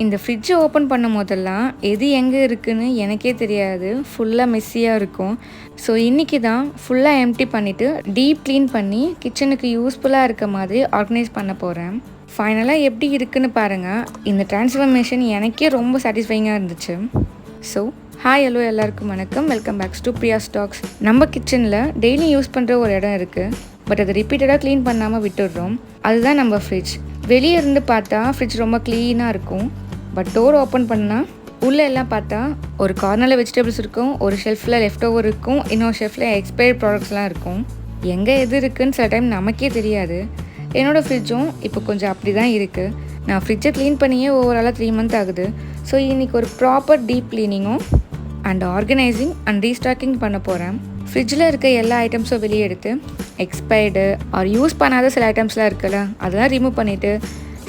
இந்த ஃப்ரிட்ஜை ஓப்பன் பண்ணும் போதெல்லாம் எது எங்கே இருக்குதுன்னு எனக்கே தெரியாது. ஃபுல்லாக மெஸ்ஸியாக இருக்கும். ஸோ இன்றைக்கி தான் ஃபுல்லாக எம்ப்டி பண்ணிவிட்டு டீப் க்ளீன் பண்ணி கிச்சனுக்கு யூஸ்ஃபுல்லாக இருக்க மாதிரி ஆர்கனைஸ் பண்ண போகிறேன். ஃபைனலாக எப்படி இருக்குதுன்னு பாருங்கள். இந்த ட்ரான்ஸ்ஃபர்மேஷன் எனக்கே ரொம்ப சாட்டிஸ்ஃபைங்காக இருந்துச்சு. ஸோ ஹாய் ஹலோ எல்லாருக்கும் வணக்கம். Welcome backs to Priya stocks. நம்ம கிச்சனில் டெய்லி யூஸ் பண்ணுற ஒரு இடம் இருக்குது. பட் அதை ரிப்பீட்டடாக க்ளீன் பண்ணாமல் விட்டுடுறோம். அதுதான் நம்ம ஃப்ரிட்ஜ். வெளியே இருந்து பார்த்தா ஃப்ரிட்ஜ் ரொம்ப க்ளீனாக இருக்கும். பட் டோர் ஓப்பன் பண்ணால் உள்ளே எல்லாம் பார்த்தா ஒரு கார்னரில் வெஜிடபிள்ஸ் இருக்கும், ஒரு ஷெல்ஃபில் லெஃப்ட் ஓவர் இருக்கும், இன்னொரு ஷெல்ஃபில் எக்ஸ்பைர்ட் ப்ராடக்ட்ஸ்லாம் இருக்கும். எங்கே எது இருக்குதுன்னு சில டைம் நமக்கே தெரியாது. என்னோடய ஃப்ரிட்ஜும் இப்போ கொஞ்சம் அப்படி தான் இருக்குது. நான் ஃப்ரிட்ஜை க்ளீன் பண்ணியே ஓவராலாக 3 months ஆகுது. ஸோ இன்றைக்கி ஒரு ப்ராப்பர் டீப் க்ளீனிங்கும் அண்ட் ஆர்கனைசிங் அண்ட் ரீஸ்டாக்கிங் பண்ண போகிறேன். ஃப்ரிட்ஜில் இருக்க எல்லா ஐட்டம்ஸும் வெளியே எடுத்து எக்ஸ்பைர்டு ஆர் யூஸ் பண்ணாத சில ஐட்டம்ஸ்லாம் இருக்குல்ல, அதெல்லாம் ரிமூவ் பண்ணிவிட்டு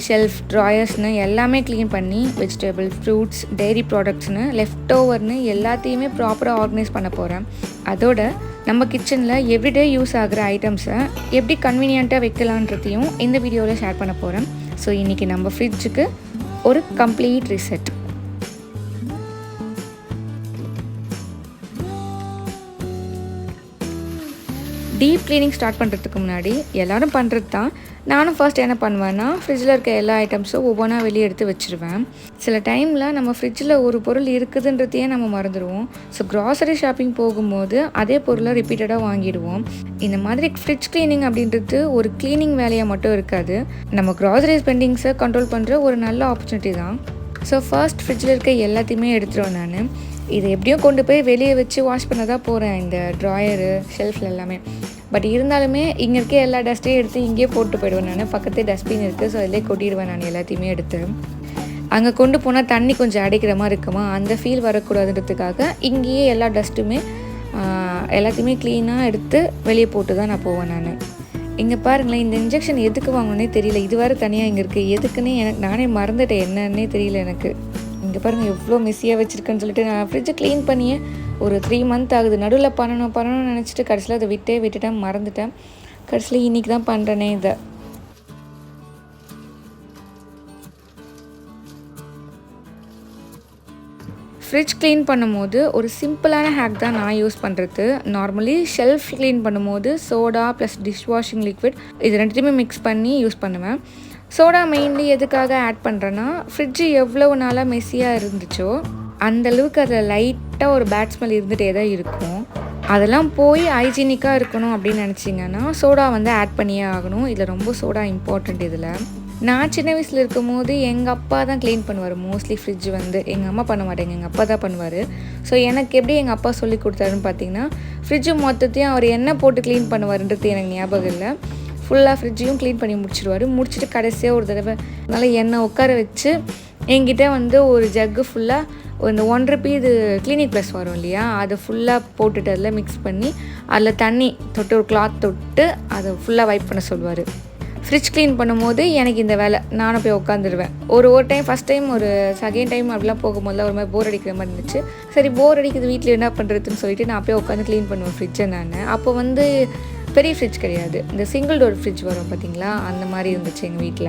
ஷெல்ஃப் ட்ராயர்ஸ்னு எல்லாமே க்ளீன் பண்ணி வெஜிடபிள், ஃப்ரூட்ஸ், டெய்ரி ப்ராடக்ட்ஸ்னு லெஃப்ட் ஓவர்னு எல்லாத்தையுமே ப்ராப்பராக ஆர்கனைஸ் பண்ண போகிறேன். அதோட நம்ம கிச்சனில் எவ்ரிடே யூஸ் ஆகிற ஐட்டம்ஸை எப்படி கன்வீனியண்ட்டாக வைக்கலான்றதையும் இந்த வீடியோவில் ஷேர் பண்ண போகிறேன். ஸோ இன்றைக்கி நம்ம ஃப்ரிட்ஜுக்கு ஒரு complete reset. Deep cleaning start பண்ணுறதுக்கு முன்னாடி எல்லோரும் பண்ணுறது தான். நானும் ஃபர்ஸ்ட் என்ன பண்ணுவேன்னா, ஃப்ரிட்ஜில் இருக்க எல்லா ஐட்டம்ஸும் ஒவ்வொன்றா வெளியே எடுத்து வச்சுருவேன். சில டைமில் நம்ம ஃப்ரிட்ஜில் ஒரு பொருள் இருக்குதுன்றதையே நம்ம மறந்துடுவோம். ஸோ க்ராசரி ஷாப்பிங் போகும்போது அதே பொருளை ரிப்பீட்டடாக வாங்கிடுவோம். இந்த மாதிரி ஃப்ரிட்ஜ் க்ளீனிங் அப்படின்றது ஒரு க்ளீனிங் வேலையாக மட்டும் இருக்காது, நம்ம க்ராசரி ஸ்பெண்டிங்ஸை கண்ட்ரோல் பண்ணுற ஒரு நல்ல ஆப்பர்ச்சுனிட்டி தான். ஸோ ஃபர்ஸ்ட் ஃப்ரிட்ஜில் இருக்க எல்லாத்தையுமே எடுத்துருவேன் நான். இதை எப்படியும் கொண்டு போய் வெளியே வச்சு வாஷ் பண்ண தான் போகிறேன், இந்த ட்ராயரு ஷெல்ஃபில் எல்லாமே. பட் இருந்தாலுமே இங்கே இருக்க எல்லா டஸ்ட்டையும் எடுத்து இங்கேயே போட்டு போயிடுவேன் நான். பக்கத்தே டஸ்ட்பின் இருக்குது, ஸோ அதிலே கொட்டிடுவேன் நான் எல்லாத்தையுமே எடுத்து. அங்கே கொண்டு போனால் தண்ணி கொஞ்சம் அடைக்கிற மாதிரி இருக்குமா, அந்த ஃபீல் வரக்கூடாதுன்றதுக்காக இங்கேயே எல்லா டஸ்ட்டுமே எல்லாத்தையுமே க்ளீனாக எடுத்து வெளியே போட்டு தான் நான் போவேன் நான். இங்கே பாருங்களேன், இந்த இன்ஜெக்ஷன் எதுக்கு வாங்கணுன்னே தெரியல. இது வேறு தனியாக இங்கே இருக்குது. எதுக்குன்னே எனக்கு நானே மறந்துட்டேன், என்னன்னே தெரியல எனக்கு. இங்கே பாருங்கள் எவ்வளோ மெஸ்ஸியாக வச்சுருக்கேன்னு சொல்லிட்டு நான் ஃப்ரிட்ஜை க்ளீன் பண்ணியே ஒரு 3 months ஆகுது. நடுவில் பண்ணணும்னு நினச்சிட்டு கடைசியில் அதை விட்டுட்டேன், மறந்துட்டேன். கடைசியில் இன்றைக்கி தான் பண்ணுறேனே இதை. ஃப்ரிட்ஜ் க்ளீன் பண்ணும்போது ஒரு சிம்பிளான ஹேக் தான் நான் யூஸ் பண்ணுறது. நார்மலி ஷெல்ஃப் க்ளீன் பண்ணும்போது soda plus dish washing liquid இது ரெண்டுத்தையுமே மிக்ஸ் பண்ணி யூஸ் பண்ணுவேன். சோடா மெயின்லி எதுக்காக ஆட் பண்ணுறேன்னா, ஃப்ரிட்ஜு எவ்வளவு நாளாக மெஸ்ஸியாக இருந்துச்சோ அந்தளவுக்கு அதில் லைட்டாக ஒரு பேட் ஸ்மெல் இருந்துகிட்டே தான் இருக்கும். அதெல்லாம் போய் ஹைஜீனிக்காக இருக்கணும் அப்படின்னு நினச்சிங்கன்னா சோடா ஆட் பண்ணியே ஆகணும். இதில் ரொம்ப சோடா இம்பார்ட்டண்ட். இதில் நான் சின்ன வயசில் இருக்கும் போது எங்கள் அப்பா தான் க்ளீன் பண்ணுவார் மோஸ்ட்லி ஃப்ரிட்ஜ். எங்கள் அம்மா பண்ண மாட்டேங்க, எங்கள் அப்பா தான் பண்ணுவார். ஸோ எனக்கு எப்படி எங்கள் அப்பா சொல்லி கொடுத்தாருன்னு பார்த்தீங்கன்னா, ஃப்ரிட்ஜு மொத்தத்தையும் அவர் என்ன போட்டு க்ளீன் பண்ணுவாருன்றது எனக்கு ஞாபகம் இல்லை. ஃபுல்லாக ஃப்ரிட்ஜையும் க்ளீன் பண்ணி முடிச்சுட்டு கடைசியாக ஒரு தடவை நல்லா எண்ணெய் உட்கார வச்சு என்கிட்ட ஒரு ஜக்கு ஃபுல்லாக இந்த 1 rupee இது கிளினிக் ப்ளஸ் வரும் இல்லையா, அதை ஃபுல்லாக போட்டுட்டு அதில் மிக்ஸ் பண்ணி அதில் தண்ணி தொட்டு ஒரு கிளாத் தொட்டு அதை ஃபுல்லாக வைப் பண்ண சொல்லுவார். ஃப்ரிட்ஜ் க்ளீன் பண்ணும்போது எனக்கு இந்த வேலை, நானும் போய் உட்காந்துருவேன். ஒரு டைம் ஃபஸ்ட் டைம் ஒரு செகண்ட் டைம் அப்படிலாம் போகும்போதுலாம் ஒரு மாதிரி போர் அடிக்கிற மாதிரி இருந்துச்சு. சரி போர் அடிக்குது வீட்டில் என்ன பண்ணுறதுன்னு சொல்லிட்டு நான் போய் உட்காந்து க்ளீன் பண்ணுவேன் ஃப்ரிட்ஜை நான். அப்போ பெரிய ஃப்ரிட்ஜ் கிடையாது, இந்த சிங்கிள் டோர் ஃப்ரிட்ஜ் வரும் பார்த்தீங்களா, அந்த மாதிரி இருந்துச்சு எங்கள் வீட்டில்.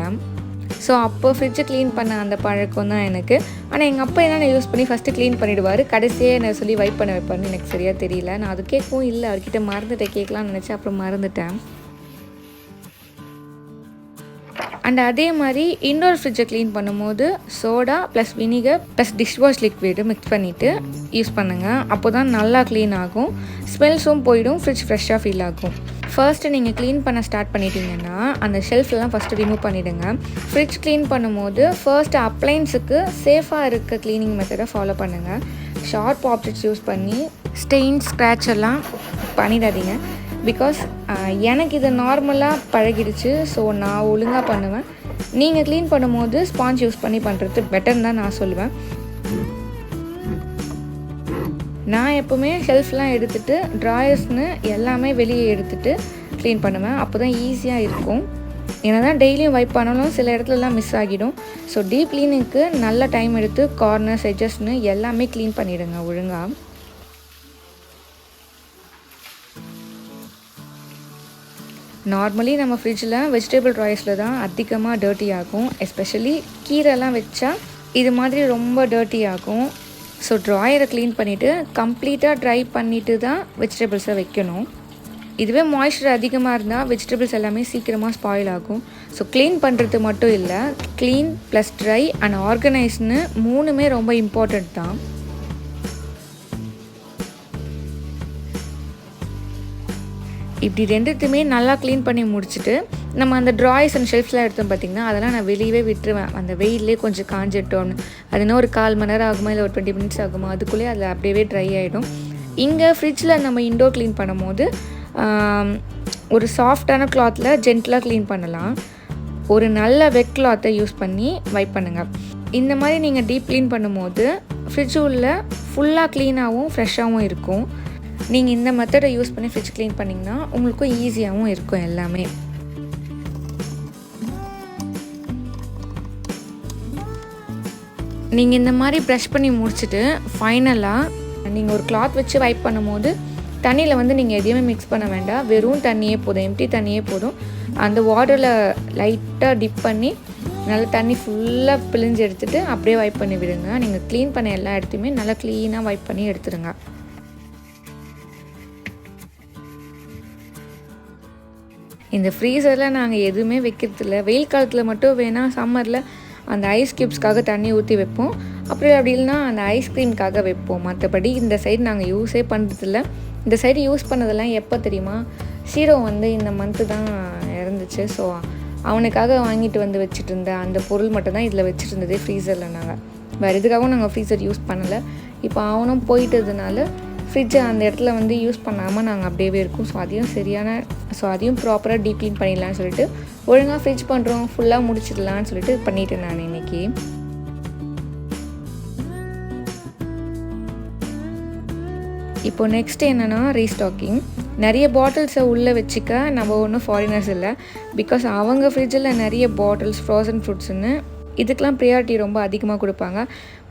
ஸோ அப்போ ஃப்ரிட்ஜை க்ளீன் பண்ண அந்த பழக்கம் தான் எனக்கு. ஆனால் எங்கள் அப்பா என்ன யூஸ் பண்ணி ஃபஸ்ட்டு க்ளீன் பண்ணிவிடுவார், கடைசியே என்னை சொல்லி வைப் பண்ண வைப்பார்னு எனக்கு சரியாக தெரியல. நான் அது கேட்கவும் இல்லை, அவர்கிட்ட மறந்துட்டேன், கேட்கலான்னு நினச்சேன், அப்புறம் மறந்துட்டேன். அண்ட் அதே மாதிரி இன்டோர் ஃப்ரிட்ஜை க்ளீன் பண்ணும்போது soda plus vinegar plus dishwash liquid mix பண்ணிவிட்டு யூஸ் பண்ணுங்கள். அப்போ தான் நல்லா க்ளீன் ஆகும், ஸ்மெல்ஸும் போயிடும், ஃப்ரிட்ஜ் ஃப்ரெஷ்ஷாக ஃபீல் ஆகும். ஃபர்ஸ்ட்டு நீங்கள் க்ளீன் பண்ண ஸ்டார்ட் பண்ணிட்டீங்கன்னா அந்த ஷெல்ஃப்லாம் ஃபஸ்ட்டு ரிமூவ் பண்ணிவிடுங்க. ஃப்ரிட்ஜ் க்ளீன் பண்ணும்போது ஃபர்ஸ்ட்டு அப்ளைன்ஸுக்கு சேஃபாக இருக்க க்ளீனிங் மெத்தடை ஃபாலோ பண்ணுங்கள். ஷார்ப் ஆப்ஜெக்ட்ஸ் யூஸ் பண்ணி ஸ்டெயின் ஸ்க்ராட்ச் எல்லாம் பண்ணிடாதீங்க. பிகாஸ் எனக்கு இது நார்மலாக பழகிடுச்சு. ஸோ நான் ஒழுங்காக பண்ணுவேன். நீங்கள் க்ளீன் பண்ணும்போது ஸ்பாஞ்ச் யூஸ் பண்ணி பண்ணுறது பெட்டர்னு தான் நான் சொல்லுவேன். நான் எப்போவுமே ஷெல்ஃப்லாம் எடுத்துகிட்டு ட்ராயர்ஸ்னு எல்லாமே வெளியே எடுத்துகிட்டு க்ளீன் பண்ணுவேன். அப்போ தான் ஈஸியாக இருக்கும். ஏன்னா தான் டெய்லியும் வைப் பண்ணாலும் சில இடத்துலலாம் மிஸ் ஆகிடும். ஸோ டீப் க்ளீனிங்க்கு நல்ல டைம் எடுத்து கார்னர்ஸ் எட்ஜஸ்னு எல்லாமே க்ளீன் பண்ணிவிடுங்க ஒழுங்காக. நார்மலி நம்ம ஃப்ரிட்ஜில் வெஜிடபிள் ட்ராயர்ஸில் தான் அதிகமாக டர்ட்டி ஆகும். எஸ்பெஷலி கீரைலாம் வச்சா இது மாதிரி ரொம்ப டர்ட்டி ஆகும். ஸோ ட்ராயரை க்ளீன் பண்ணிவிட்டு கம்ப்ளீட்டாக ட்ரை பண்ணிவிட்டு தான் வெஜிடபிள்ஸை வைக்கணும். இதுவே மாய்ஸ்சர் அதிகமாக இருந்தால் வெஜிடபிள்ஸ் எல்லாமே சீக்கிரமாக ஸ்பாயில் ஆகும். ஸோ க்ளீன் பண்ணுறது மட்டும் இல்லை, க்ளீன் ப்ளஸ் ட்ரை அண்ட் ஆர்கனைஸ்னு 3மே ரொம்ப இம்பார்ட்டண்ட் தான். இப்படி 2த்தையுமே நல்லா க்ளீன் பண்ணி முடிச்சுட்டு நம்ம அந்த ட்ராயர்ஸ் அண்ட் ஷெல்ஃப்ஸ்லாம் எடுத்தோம் பார்த்திங்கன்னா, அதெல்லாம் நான் வெளியவே விட்டுருவேன். அந்த வெயிலே கொஞ்சம் காஞ்சிட்டோன்னு. அது இன்னும் ஒரு 1/4 மணி நேரம் ஆகுமா இல்லை ஒரு 20 மினிட்ஸ் ஆகுமா, அதுக்குள்ளேயே அதில் அப்படியே ட்ரை ஆகிடும். இங்கே ஃப்ரிட்ஜில் நம்ம இன்டோர் க்ளீன் பண்ணும்போது ஒரு சாஃப்டான கிளாத்தில் ஜென்டலாக க்ளீன் பண்ணலாம். ஒரு நல்ல வெட் கிளாத்தை யூஸ் பண்ணி வைப் பண்ணுங்கள். இந்த மாதிரி நீங்கள் டீப் க்ளீன் பண்ணும்போது ஃப்ரிட்ஜ் உள்ள ஃபுல்லாக க்ளீனாகவும் ஃப்ரெஷ்ஷாகவும் இருக்கும். நீங்கள் இந்த மெத்தடை யூஸ் பண்ணி ஃப்ரிட்ஜ் க்ளீன் பண்ணிங்கன்னா உங்களுக்கும் ஈஸியாகவும் இருக்கும் எல்லாமே. நீங்கள் இந்த மாதிரி ப்ரஷ் பண்ணி முடிச்சுட்டு ஃபைனலாக நீங்கள் ஒரு கிளாத் வச்சு வைப் பண்ணும்போது தண்ணியில் வந்து நீங்கள் எதையுமே மிக்ஸ் பண்ண வேண்டாம். வெறும் தண்ணியே போதும், எம்டி தண்ணியே போதும். அந்த வாட்டரில் லைட்டாக டிப் பண்ணி நல்லா தண்ணி ஃபுல்லாக பிழிஞ்சு எடுத்துகிட்டு அப்படியே வைப் பண்ணி விடுங்க. நீங்கள் க்ளீன் பண்ண எல்லா இடத்தையுமே நல்லா க்ளீனாக வைப் பண்ணி எடுத்துடுங்க. இந்த ஃப்ரீசரில் நாங்கள் எதுவுமே வைக்கிறதில்ல. வெயில் காலத்தில் மட்டும் வேணால் சம்மரில் அந்த ஐஸ் க்யூப்ஸ்க்காக தண்ணி ஊற்றி வைப்போம். அப்படி இல்லைனா அந்த ஐஸ்கிரீம்காக வைப்போம். மற்றபடி இந்த சைடு நாங்கள் யூஸே பண்ணுறதில்ல. இந்த சைடு யூஸ் பண்ணதெல்லாம் எப்போ தெரியுமா, ஷீரோ வந்து இந்த மந்த்து தான் இறந்துச்சு. ஸோ அவனுக்காக வாங்கிட்டு வந்து வச்சுட்டு இருந்த அந்த பொருள் மட்டும்தான் இதில் வச்சுட்டு இருந்ததே ஃப்ரீசரில். நாங்கள் வேறு எதுக்காகவும் நாங்கள் ஃப்ரீசர் யூஸ் பண்ணலை. இப்போ அவனும் போயிட்டதுனால ஃப்ரிட்ஜை அந்த இடத்துல வந்து யூஸ் பண்ணாமல் நாங்கள் அப்படியே இருக்கோம். ஸோ அதையும் ப்ராப்பராக டீப் க்ளீன் பண்ணிடலான்னு சொல்லிட்டு ஒழுங்காக ஃப்ரிட்ஜ் பண்ணுறோம், ஃபுல்லாக முடிச்சிடலான்னு சொல்லிட்டு பண்ணிவிட்டேன் நான் இன்றைக்கி. இப்போ நெக்ஸ்ட் என்னென்னா ரீஸ்டாக்கிங். நிறைய பாட்டில்ஸை உள்ளே வச்சுக்க நம்ம ஒன்றும் ஃபாரினர்ஸ் இல்லை. பிகாஸ் அவங்க ஃப்ரிட்ஜில் நிறைய பாட்டில்ஸ், ஃப்ரோசன் ஃப்ரூட்ஸுன்னு இதுக்கெலாம் ப்ரியாரிட்டி ரொம்ப அதிகமாக கொடுப்பாங்க.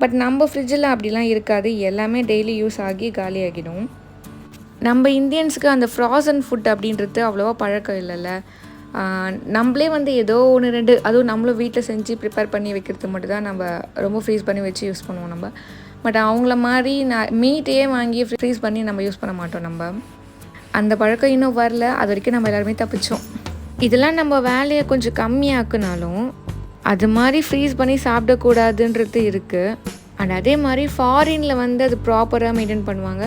பட் நம்ம ஃப்ரிட்ஜில் அப்படிலாம் இருக்காது. எல்லாமே டெய்லி யூஸ் ஆகி காலியாகிடும். நம்ம இந்தியன்ஸுக்கு அந்த ஃப்ரோசன் ஃபுட் அப்படின்றது அவ்வளோவா பழக்கம் இல்லைல்ல. நம்மளே வந்து ஏதோ 1-2 அதுவும் நம்மளும் வீட்டில் செஞ்சு ப்ரிப்பேர் பண்ணி வைக்கிறது மட்டும் தான் நம்ம ரொம்ப ஃப்ரீஸ் பண்ணி வச்சு யூஸ் பண்ணுவோம் நம்ம. பட் அவங்கள மாதிரி மீட்டையே வாங்கி ஃப்ரீஸ் பண்ணி நம்ம யூஸ் பண்ண மாட்டோம். நம்ம அந்த பழக்கம் இன்னும் வரல. அது வரைக்கும் நம்ம எல்லாருமே தப்பிச்சோம். இதெல்லாம் நம்ம வேலையை கொஞ்சம் கம்மியாக்குனாலும் அது மாதிரி ஃப்ரீஸ் பண்ணி சாப்பிடக்கூடாதுன்றது இருக்குது. அண்ட் அதே மாதிரி ஃபாரினில் வந்து அது ப்ராப்பராக மெயின்டைன் பண்ணுவாங்க.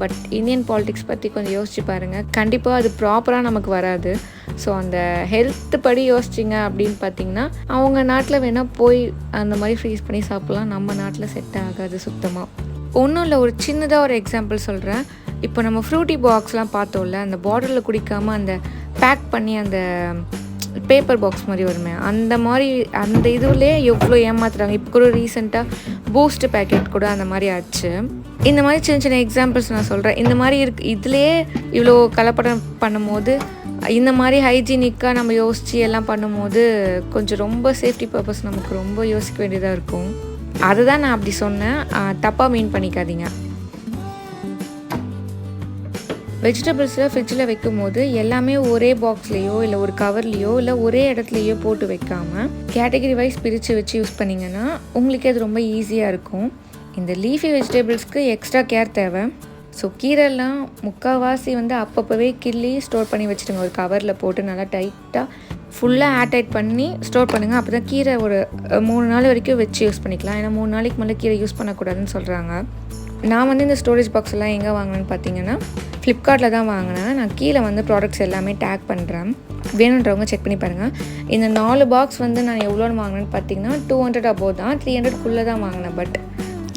பட் இந்தியன் பாலிடிக்ஸ் பற்றி கொஞ்சம் யோசிச்சு பாருங்கள். கண்டிப்பாக அது ப்ராப்பராக நமக்கு வராது. ஸோ அந்த ஹெல்த்து படி யோசிச்சிங்க அப்படின்னு பார்த்திங்கன்னா அவங்க நாட்டில் வேணால் போய் அந்த மாதிரி ஃப்ரீஸ் பண்ணி சாப்பிட்லாம். நம்ம நாட்டில் செட் ஆகாது சுத்தமாக. ஒன்றும் இல்லை, ஒரு சின்னதாக ஒரு எக்ஸாம்பிள் சொல்கிறேன். இப்போ நம்ம ஃப்ரூட்டி பாக்ஸ்லாம் பார்த்தோம்ல, அந்த பாட்டிலில் குடிக்காமல் அந்த பேக் பண்ணி அந்த பேப்பர் பாக்ஸ் மாதிரி வருமே, அந்த மாதிரி அந்த இதுலேயே எவ்வளோ ஏமாத்துறாங்க. இப்போ கூட ரீசெண்டாக பூஸ்ட் பேக்கெட் கூட அந்த மாதிரி ஆச்சு. இந்த மாதிரி சின்ன சின்ன எக்ஸாம்பிள்ஸ் நான் சொல்கிறேன். இந்த மாதிரி இதுலேயே இவ்வளோ கலப்படம் பண்ணும்போது இந்த மாதிரி ஹைஜீனிக்காக நம்ம யோசித்து எல்லாம் பண்ணும்போது கொஞ்சம் ரொம்ப சேஃப்டி பர்பஸ் நமக்கு ரொம்ப யோசிக்க வேண்டியதாக இருக்கும். அதை தான் நான் அப்படி சொன்னேன், தப்பாக மீன் பண்ணிக்காதீங்க. வெஜிடபிள்ஸில் ஃப்ரிட்ஜில் வைக்கும் போது எல்லாமே ஒரே பாக்ஸ்லேயோ இல்லை ஒரு கவர்லேயோ இல்லை ஒரே இடத்துலையோ போட்டு வைக்காமல் கேட்டகரி வைஸ் பிரித்து வச்சு யூஸ் பண்ணிங்கன்னா உங்களுக்கு அது ரொம்ப ஈஸியாக இருக்கும். இந்த லீஃபி வெஜிடபிள்ஸ்க்கு எக்ஸ்ட்ரா கேர் தேவை. ஸோ கீரைலாம் முக்கால்வாசி வந்து அப்பப்போவே கிள்ளி ஸ்டோர் பண்ணி வச்சுடுங்க. ஒரு கவரில் போட்டு நல்லா டைட்டாக ஃபுல்லாக ஏர்டைட் பண்ணி ஸ்டோர் பண்ணுங்கள். அப்போ தான் கீரை ஒரு 3 நாள் வரைக்கும் வச்சு யூஸ் பண்ணிக்கலாம். ஏன்னா 3 நாளைக்கு மேலே கீரை யூஸ் பண்ணக்கூடாதுன்னு சொல்கிறாங்க. நான் வந்து இந்த ஸ்டோரேஜ் பாக்ஸ் எல்லாம் எங்கே வாங்கினேன்னு பார்த்தீங்கன்னா ஃப்ளிப்கார்ட்டில் தான் வாங்கினேன். நான் கீழே வந்து ப்ராடக்ட்ஸ் எல்லாமே டேக் பண்ணுறேன், வேணுன்றவங்க செக் பண்ணி பாருங்கள். இந்த 4 பாக்ஸ் வந்து நான் எவ்வளோன்னு வாங்கினேன்னு பார்த்தீங்கன்னா 200 above தான், 300 தான் வாங்கினேன். பட்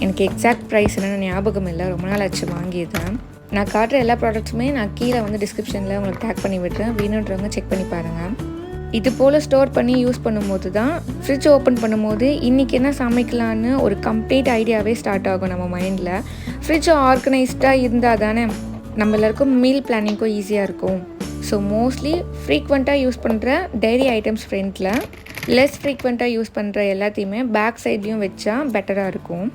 எனக்கு எக்ஸாக்ட் ப்ரைஸ் என்னென்னு ஞாபகம் இல்லை, ரொம்ப நாள் ஆச்சு வாங்கியிருந்தேன். நான் காட்டுற எல்லா ப்ராடக்ட்ஸுமே நான் கீழே வந்து டிஸ்கிரிப்ஷனில் உங்களுக்கு டேக் பண்ணி விடுறேன், வேணுன்றவங்க செக் பண்ணி பாருங்கள். இது போல் ஸ்டோர் பண்ணி யூஸ் பண்ணும்போது தான் ஃப்ரிட்ஜ் ஓப்பன் பண்ணும்போது இன்றைக்கி என்ன சமைக்கலான்னு ஒரு கம்ப்ளீட் ஐடியாவே ஸ்டார்ட் ஆகும் நம்ம மைண்டில். ஃப்ரிட்ஜ் ஆர்கனைஸ்டாக இருந்தால் தானே நம்ம எல்லாருக்கும் மீல் பிளானிங்க்கும் ஈஸியாக இருக்கும். ஸோ மோஸ்ட்லி ஃப்ரீக்வெண்ட்டாக யூஸ் பண்ணுற டைரி ஐட்டம்ஸ் ஃப்ரண்ட்டில், லெஸ் ஃப்ரீக்வெண்ட்டாக யூஸ் பண்ணுற எல்லாத்தையுமே பேக் சைட்லேயும் வச்சா பெட்டராக இருக்கும்.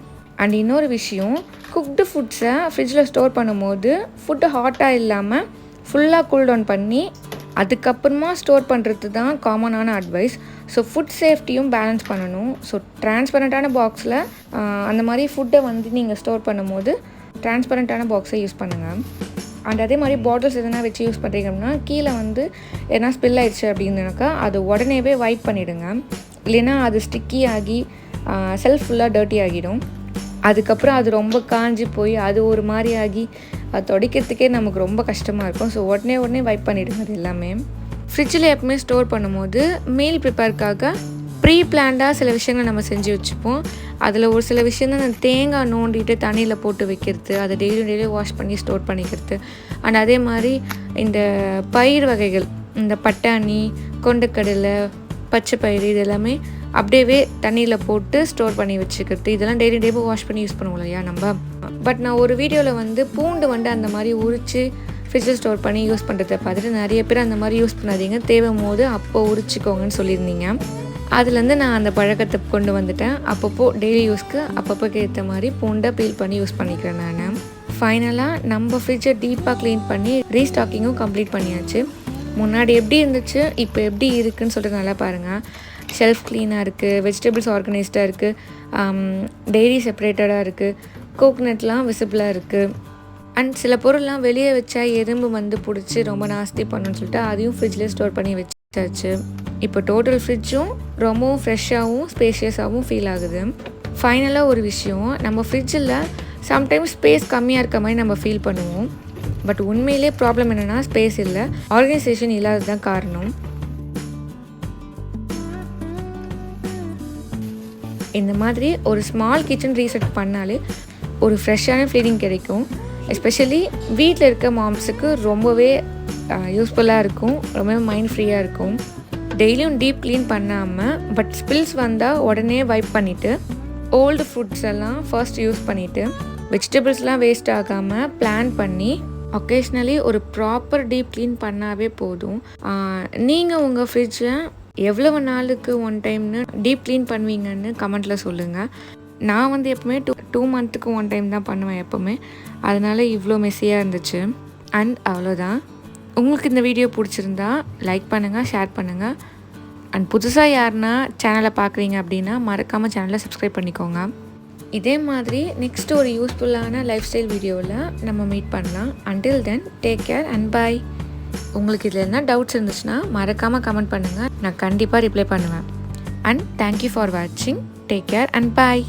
அண்ட் இன்னொரு விஷயம், குக்டு ஃபுட்ஸை ஃப்ரிட்ஜில் ஸ்டோர் பண்ணும்போது ஃபுட்டு ஹாட்டாக இல்லாமல் ஃபுல்லாக கூல் டவுன் பண்ணி அதுக்கப்புறமா ஸ்டோர் பண்ணுறது தான் காமனான அட்வைஸ். ஸோ ஃபுட் சேஃப்டியும் பேலன்ஸ் பண்ணணும். ஸோ டிரான்ஸ்பரண்ட்டான பாக்ஸில் அந்த மாதிரி ஃபுட்டை வந்து நீங்கள் ஸ்டோர் பண்ணும்போது டிரான்ஸ்பரண்ட்டான பாக்ஸை யூஸ் பண்ணுங்கள். அண்ட் அதே மாதிரி பாட்டில்ஸ் எதனா வச்சு யூஸ் பண்ணுறீங்க அப்படின்னா கீழே வந்து எதனா ஸ்பில் ஆயிடுச்சு அப்படின்னாக்கா அது உடனேவே வைப் பண்ணிவிடுங்க. இல்லைன்னா அது ஸ்டிக்கி ஆகி செல்ஃப் ஃபுல்லாக டர்ட்டி ஆகிடும். அதுக்கப்புறம் அது ரொம்ப காஞ்சி போய் அது ஒரு மாதிரி ஆகி அது துடைக்கிறதுக்கே நமக்கு ரொம்ப கஷ்டமாக இருக்கும். ஸோ உடனே வைப் பண்ணிவிடுங்க அது எல்லாமே. ஃப்ரிட்ஜில் எப்பவுமே ஸ்டோர் பண்ணும்போது மீல் ப்ரிப்பேருக்காக ப்ரீ பிளான்டாக சில விஷயங்களை நம்ம செஞ்சு வச்சுப்போம். அதில் ஒரு சில விஷயம் தான் தேங்காய் நோண்டிட்டு தண்ணியில் போட்டு வைக்கிறது, அதை டெய்லி வாஷ் பண்ணி ஸ்டோர் பண்ணிக்கிறது. அண்ட் அதே மாதிரி இந்த பயிர் வகைகள், இந்த பட்டாணி, கொண்டக்கடலை, பச்சை பயிறு, இது எல்லாமே அப்படியே தண்ணியில் போட்டு ஸ்டோர் பண்ணி வச்சுக்கிறது. இதெல்லாம் டெய்லி வாஷ் பண்ணி யூஸ் பண்ணுவோம் இல்லையா நம்ம. பட் நான் ஒரு வீடியோவில் வந்து பூண்டு வந்து அந்த மாதிரி உரித்து ஃப்ரிட்ஜில் ஸ்டோர் பண்ணி யூஸ் பண்ணுறதை பார்த்துட்டு நிறைய பேர் அந்த மாதிரி யூஸ் பண்ணாதீங்க, தேவையும் போது அப்போ உரிச்சிக்கோங்கன்னு சொல்லியிருந்தீங்க. அதுலேருந்து நான் அந்த பழக்கத்தை கொண்டு வந்துட்டேன். அப்பப்போ டெய்லி யூஸ்க்கு அப்பப்போக்கு ஏற்ற மாதிரி பூண்டை பீல் பண்ணி யூஸ் பண்ணிக்கிறேன் நான். ஃபைனலாக நம்ம ஃப்ரிட்ஜை டீப்பாக க்ளீன் பண்ணி ரீஸ்டாக்கிங்கும் கம்ப்ளீட் பண்ணியாச்சு. முன்னாடி எப்படி இருந்துச்சு, இப்போ எப்படி இருக்குதுன்னு சொல்லிட்டு நல்லா பாருங்கள். ஷெல்ஃப் க்ளீனாக இருக்குது, வெஜிடபிள்ஸ் ஆர்கனைஸ்டாக இருக்குது, டெய்ரி செப்பரேட்டடாக இருக்குது, கோகனட்லாம் விசிபிளாக இருக்குது. அண்ட் சில பொருள்லாம் வெளியே வச்சா எறும்பு வந்து பிடிச்சி ரொம்ப நாஸ்தி பண்ணுன்னு சொல்லிட்டு அதையும் ஃப்ரிட்ஜ்லேயே ஸ்டோர் பண்ணி வச்சாச்சு. இப்போ டோட்டல் ஃப்ரிட்ஜும் ரொம்பவும் ஃப்ரெஷ்ஷாகவும் ஸ்பேஷியஸாகவும் ஃபீல் ஆகுது. ஃபைனலாக ஒரு விஷயம், நம்ம ஃப்ரிட்ஜில் சம்டைம்ஸ் ஸ்பேஸ் கம்மியாக இருக்க மாதிரி நம்ம ஃபீல் பண்ணுவோம். பட் உண்மையிலே ப்ராப்ளம் என்னென்னா ஸ்பேஸ் இல்லை, ஆர்கனைசேஷன் இல்லாதது தான் காரணம். இந்த மாதிரி ஒரு ஸ்மால் கிச்சன் ரீசெட் பண்ணாலே ஒரு ஃப்ரெஷ்ஷான ஃபீலிங் கிடைக்கும். எஸ்பெஷலி வீட்டில் இருக்க மாம்ஸுக்கு ரொம்பவே யூஸ்ஃபுல்லாக இருக்கும், ரொம்பவே மைண்ட் ஃப்ரீயாக இருக்கும். டெய்லியும் டீப் க்ளீன் பண்ணாமல் பட் ஸ்பில்ஸ் வந்தால் உடனே வைப் பண்ணிவிட்டு ஓல்டு ஃபுட்ஸ் எல்லாம் ஃபர்ஸ்ட் யூஸ் பண்ணிவிட்டு வெஜிடபிள்ஸ்லாம் வேஸ்ட் ஆகாமல் பிளான் பண்ணி ஒகேஷ்னலி ஒரு ப்ராப்பர் டீப் க்ளீன் பண்ணாவே போதும். நீங்கள் உங்கள் ஃப்ரிட்ஜை எவ்வளவு நாளுக்கு ஒன் டைம்னு டீப் க்ளீன் பண்ணுவீங்கன்னு கமெண்ட்டில் சொல்லுங்கள். நான் வந்து எப்போவுமே 2 மந்த்துக்கு ஒன் டைம் தான் பண்ணுவேன் எப்போவுமே. அதனால் இவ்வளோ மெஸ்ஸியாக இருந்துச்சு. அண்ட் அவ்வளோதான். உங்களுக்கு இந்த வீடியோ பிடிச்சிருந்தா லைக் பண்ணுங்கள், ஷேர் பண்ணுங்கள். அண்ட் புதுசாக யாருன்னா சேனலை பார்க்குறீங்க அப்படின்னா மறக்காமல் சேனலை சப்ஸ்கிரைப் பண்ணிக்கோங்க. இதே மாதிரி நெக்ஸ்ட் ஒரு யூஸ்ஃபுல்லான லைஃப் ஸ்டைல் வீடியோவில் நம்ம மீட் பண்ணலாம். Until then take care and பாய். உங்களுக்கு இதில் என்ன டவுட்ஸ் இருந்துச்சுன்னா மறக்காமல் கமெண்ட் பண்ணுங்கள், நான் கண்டிப்பாக ரிப்ளை பண்ணுவேன். அண்ட் தேங்க்யூ ஃபார் வாட்சிங். Take care and bye.